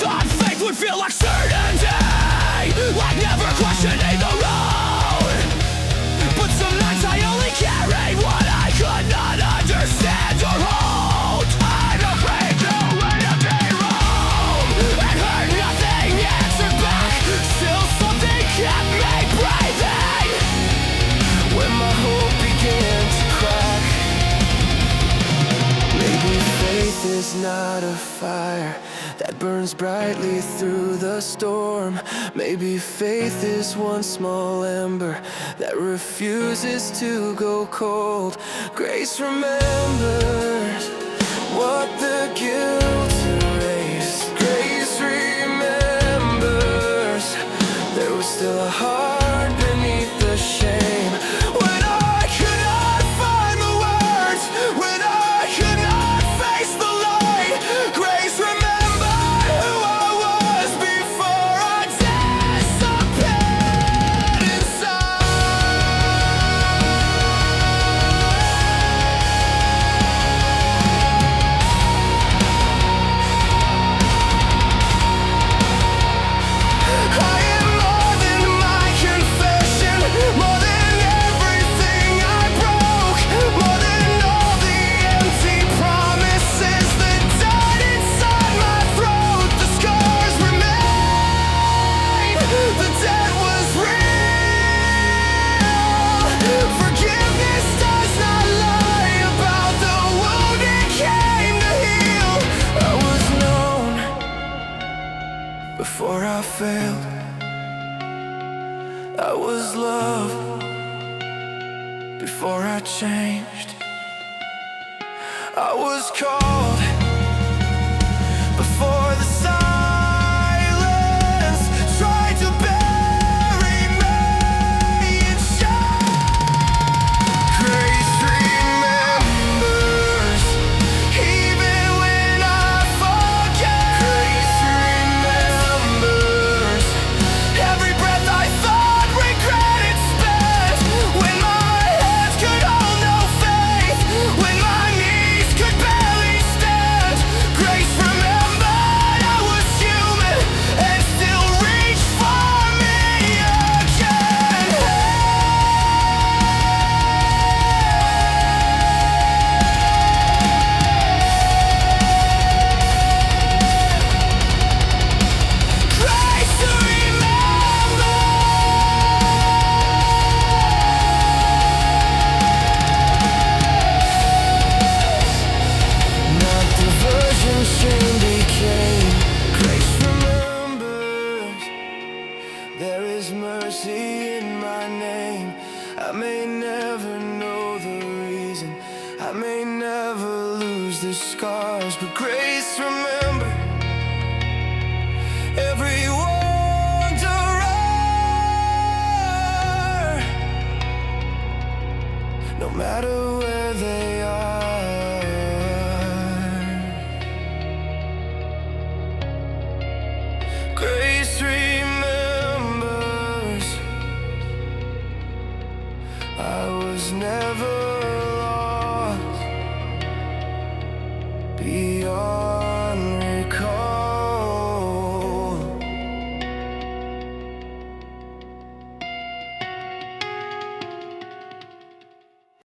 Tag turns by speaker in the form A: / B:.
A: thought faith would feel like certainty, like never questioning the road. But some nights I only carried what I could not understand or hold. I'm afraid to let it be wrong, and heard nothing answered back. Still something kept me breathing when my hope began to crack. Maybe faith is not a fire that burns brightly through the storm. Maybe faith is one small ember that refuses to go cold. Grace remembers what the guilt erased. Grace remembers there was still a heart beneath the shame. When I could not find the words, when I could not face the light, grace remembered who I was before I disappeared I am more than my confession, more than everything I broke, more than all the empty promises that died inside my throat. The scars remain, the debt was real. Forgiveness does not lie about the wound it came to heal. I was known before I failed. I was loved before I changed. I was called before the silence tried to bury me in shame. Grace remembers even when I forget. Grace remembers every breath I thought regretted spent. When my hands could hold no faith, when my knees could barely stand. Grace remembered I was human and still reached for me again. Grace to remember. Not diversion, shame became. Grace remembers there is mercy in my name. I may never know the reason, I may never lose the scars, but grace remember every wanderer, no matter where they are. Grace remembers I was never